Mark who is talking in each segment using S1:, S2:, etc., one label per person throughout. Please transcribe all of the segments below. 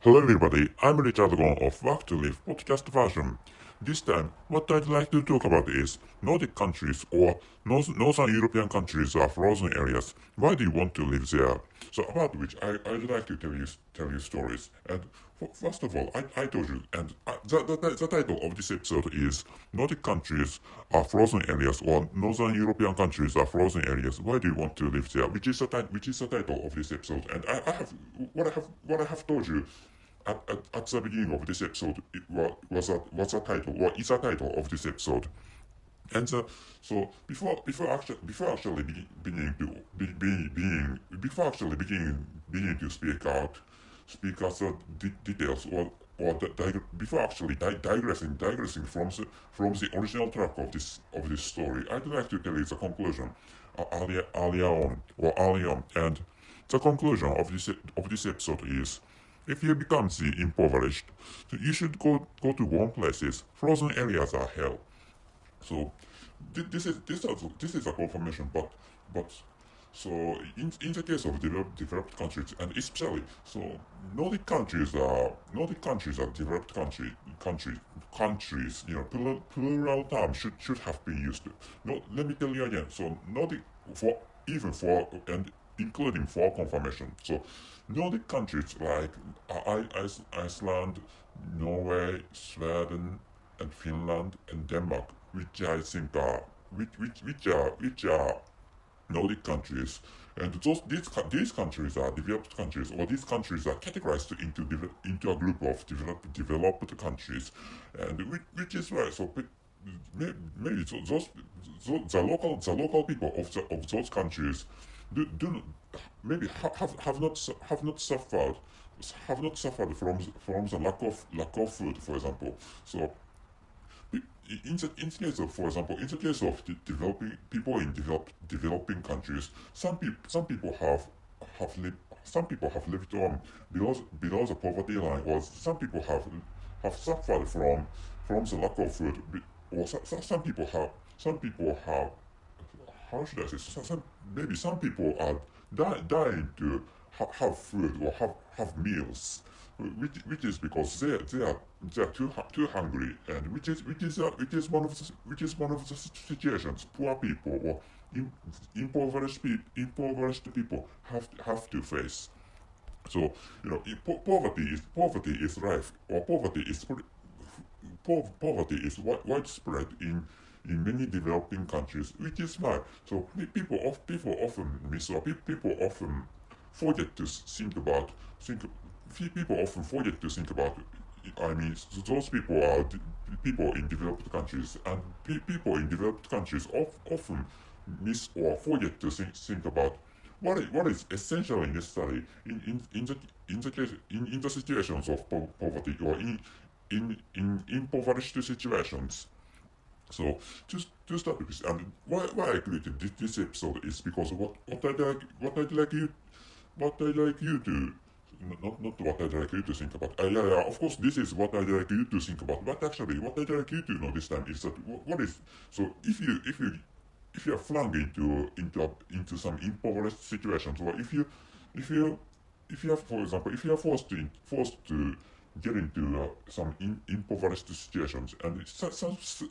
S1: Hello everybody, I'm Richard Gon of Work to Live podcast version. This time, what I'd like to talk about is Nordic countries or Northern European countries are frozen areas. Why do you want to live there? So about which I'd like to tell you stories. And first of all, I told you, and the title of this episode is Nordic countries are frozen areas or Northern European countries are frozen areas. Why do you want to live there? Which is the title of this episode. And I have what I have told you at the beginning of this episode was a title or is a title of this episode. And so before actually beginning to before actually beginning to speak out the details before actually digressing from the original track of this story, I'd like to tell you the conclusion earlier on, and the conclusion of this episode is. If you become the impoverished, you should go to warm places. Frozen areas are hell. So this is a confirmation, but so in the case of developed countries, and especially so Nordic countries are developed countries. You know, plural term should have been used. No, let me tell you again. So Nordic for even for and including for confirmation. So Nordic countries like Iceland, Norway, Sweden, and Finland and Denmark, which I think are which are Nordic countries, and these countries are developed countries, or these countries are categorized into a group of developed countries, and which is why so maybe the local people of those countries do not, maybe have not suffered from the lack of food, for example. So in the case of, for example, in the case of developing people in developing countries, some people have lived on below the poverty line, or some people have suffered from the lack of food, or some people have how should I say, maybe some people are dying to have food or have meals, which is because they are too hungry, and which is one of the situations poor people or impoverished people have to face. So you know, poverty is rife, or poverty is widespread in many developing countries, which is why so people often miss, or people often forget to think people often forget to think about. I mean, those people are people in developed countries, and people in developed countries often miss or forget to think about what is essentially necessary in the situations of poverty, or in impoverished situations. So to start with this, and why I created this episode is because what I'd like you to not what I'd like you to think about. Yeah, of course, this is what I'd like you to think about. But actually, what I'd like you to know this time is that what is so if you are flung into some impoverished situations, or if you if you are, for example, if you are forced to get into some impoverished situations, and such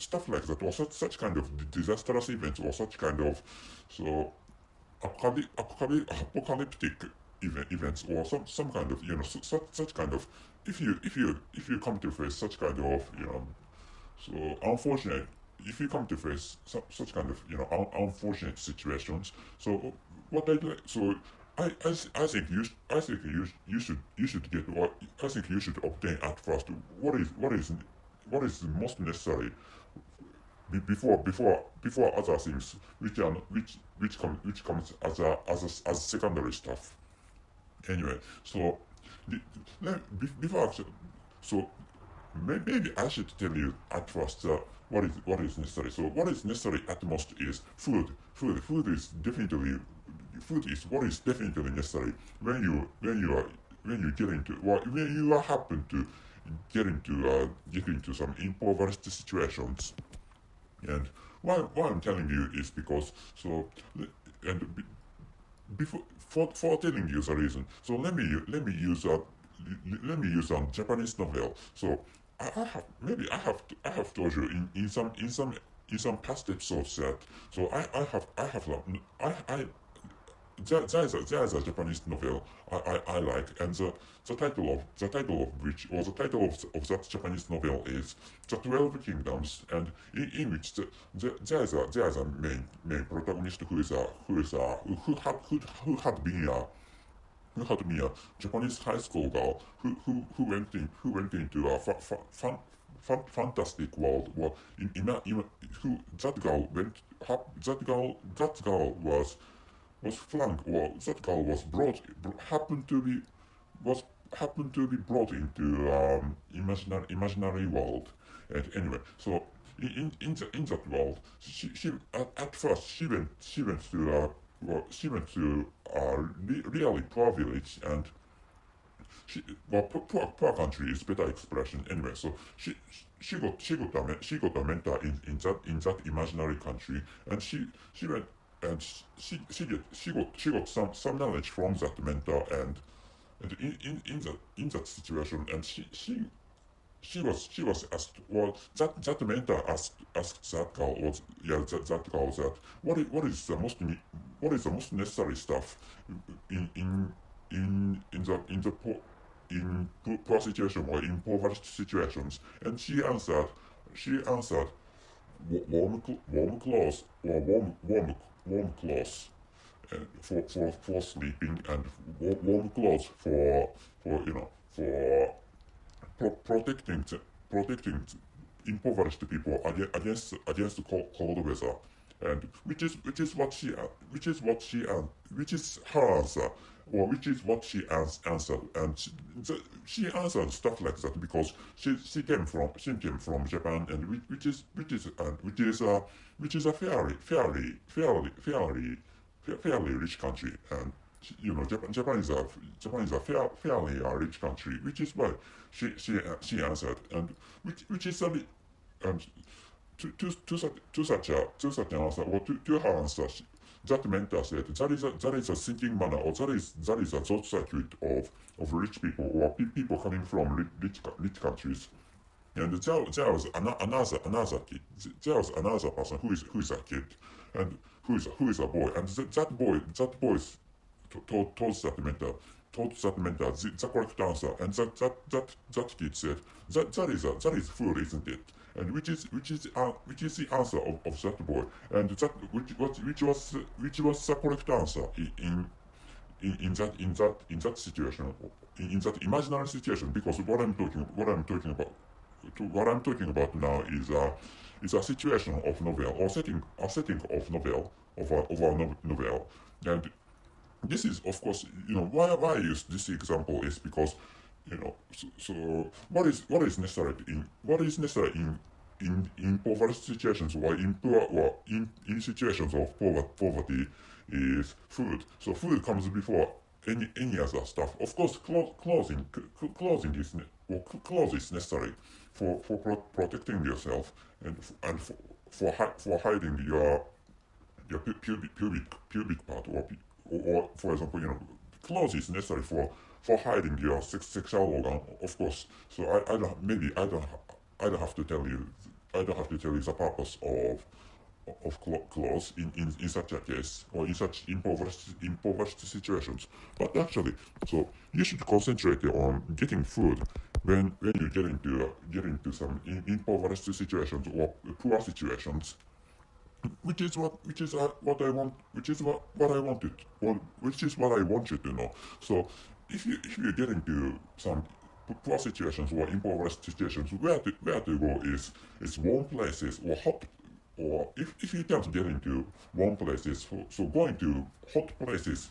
S1: stuff like that, or such kind of disastrous events, or such kind of so apocalyptic events, or some kind of, you know, such kind of, if you come to face such kind of, you know, so unfortunate, if you come to face such kind of, you know, unfortunate situations, so what I do, so I think you should get what I think you should obtain at first. What is the most necessary before other things, which are which comes as secondary stuff. Anyway, so before actually, so maybe I should tell you at first what is necessary. So what is necessary at most is food. Food is what is definitely necessary when you get into, well, when you happen to get into some impoverished situations. And why I'm telling you is because so, and before for telling you the reason, so let me use let me use a Japanese novel. So I have maybe I have told you in some past episodes that so I have there is a Japanese novel I like, and the title of which or the title of that Japanese novel is The 12 Kingdoms, and in which there is a main protagonist who had been a Japanese high school girl who went into a fantastic world. Well, who that girl went that girl was flanked, or that girl was was happened to be brought into imaginary world. And anyway, so in that world, she at first she went to she went to a really poor village, and poor country is better expression anyway. So she got a mentor in that imaginary country, and she went and she got some knowledge from that mentor, and in that situation, and she was asked, well, that mentor asked that girl, was yeah that girl that what is the most necessary stuff in the poor situation or in poverty situations, and she answered warm clothes, or warm clothes for sleeping, and warm clothes for protecting impoverished people against cold weather, and which is her answer, or which is what she answered, and she answered stuff like that because she came from Japan, and which is a fairly rich country, and Japan is a fairly rich country, which is why she answered, and which is a and to such an answer, or to her answer, that mentor said that is a thinking manner, or that is a thought circuit of rich people, or people coming from rich countries. And there was another kid. There was another person who is a kid, and who is a boy, and that boy told that mentor the correct answer, and that kid said that is food, isn't it? And which is the answer of that boy, and that which was the correct answer in that situation, in that imaginary situation, because what I'm talking about now is a situation of novel, or a setting of novel, of a novel. And this is, of course, why I use this example is because, so what is necessary in poverty situations, or in poor, or in situations of poverty, is food. So food comes before any other stuff. Of course, clothing is clothes is necessary for protecting yourself, and for hiding your pubic part, or for example, clothes is necessary for hiding your sexual organ, of course. So I don't have to tell you the purpose of clothes in such a case, or in such impoverished situations. But actually, so you should concentrate on getting food when you get into some impoverished situations, or poor situations, what I want, what I wanted, or which is what I want you to know. So if you get into some poor situations, or impoverished situations, where to go is warm places, or hot, or if you can't get into warm places, so going to hot places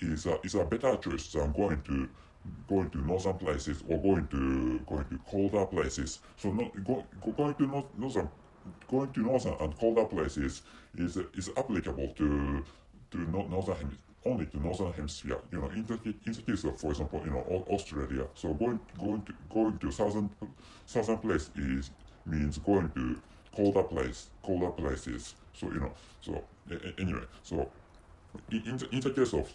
S1: is a better choice than going to northern places, or going to colder places. So going to northern and colder places is applicable to northern only to northern hemisphere. In the case of, for example, Australia. So going to southern place means going to colder places. So so anyway, so in the case of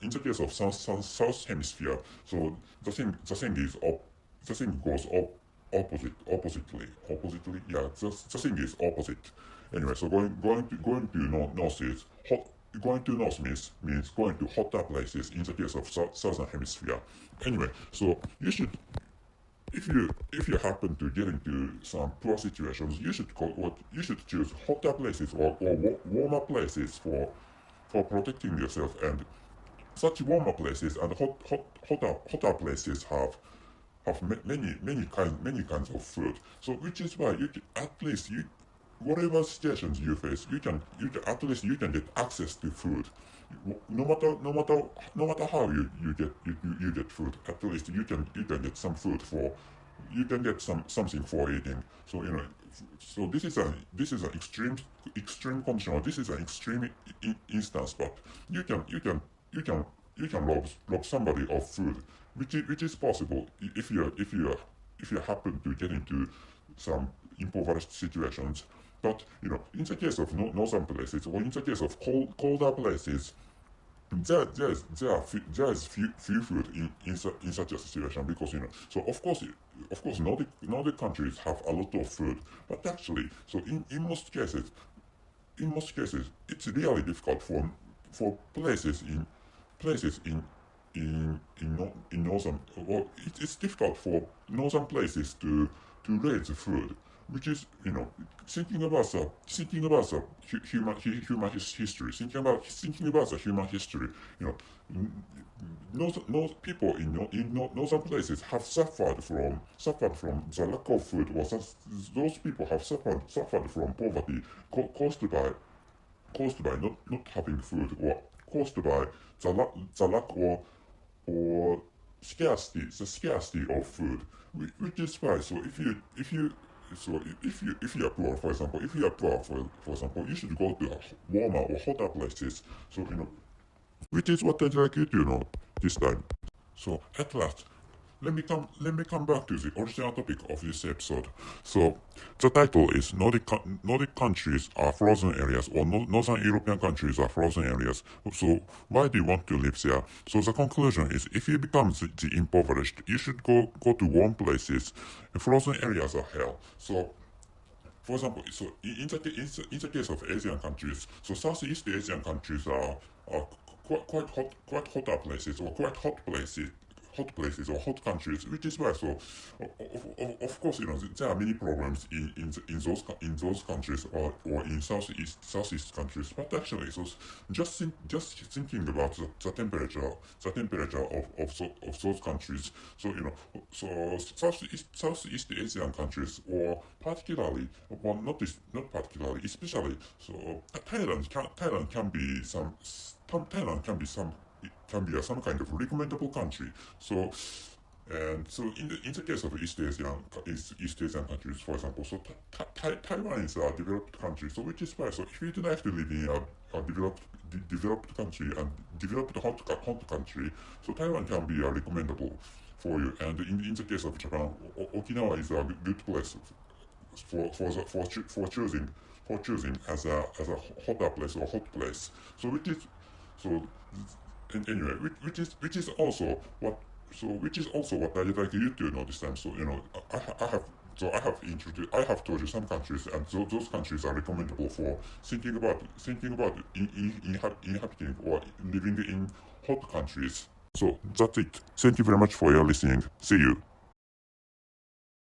S1: in the case of South Hemisphere, so the thing is up, the thing goes up oppositely. Yeah, the thing is opposite. Anyway, so going to north is hot. Going to north means going to hotter places in the case of southern hemisphere. Anyway, so you should, if you happen to get into some poor situations, you should choose hotter places or warmer places for protecting yourself. And such warmer places and hotter places have many kinds of food. So which is why at least whatever situations you face, you can at least you can get access to food. No matter how you get food, at least you can get some food for, you can get something for eating. So so this is an extreme condition, or this is an extreme instance, but you can you can you can you can rob somebody of food, which is possible if you happen to get into some impoverished situations. But in the case of northern places, or in the case of colder places, there is few food in such a situation, because so of course Nordic countries have a lot of food, but actually, so in most cases it's really difficult for places in northern, well, it's difficult for northern places to raise food, which is thinking about the human history, thinking about the human history. you know no people in northern places have suffered from the lack of food, or those people have suffered from poverty caused by not having food, or caused by the lack or scarcity of food, which is why, so if you are poor, for example, you should go to warmer or hotter places. So which is what I'd like you to know this time. So at last, let me come back to the original topic of this episode. So the title is Nordic countries are frozen areas, or Northern European countries are frozen areas. So why do you want to live there? So the conclusion is, if you become the impoverished, you should go to warm places. Frozen areas are hell. So for example, so in the case of Asian countries, so Southeast Asian countries are quite hotter places, or quite hot places or hot countries, which is why, so of course, there are many problems in those countries, or in southeast countries. But actually, so just thinking about the temperature of those countries. So so Southeast Asian countries, or particularly, well, not particularly, especially, so Thailand can be some kind of recommendable country. So, and so in the case of East Asian countries, for example, so Taiwan is a developed country. So which is why, so if you don't have to live in a developed country, and developed hot country, so Taiwan can be recommendable for you. And in the case of Japan, Okinawa is a good place for choosing as a hotter place, or hot place. So so and anyway, which is also what I'd like you to know this time. So I have told you some countries, and those countries are recommendable for thinking about inhabiting or living in hot countries. So that's it. Thank you very much for your listening. See you.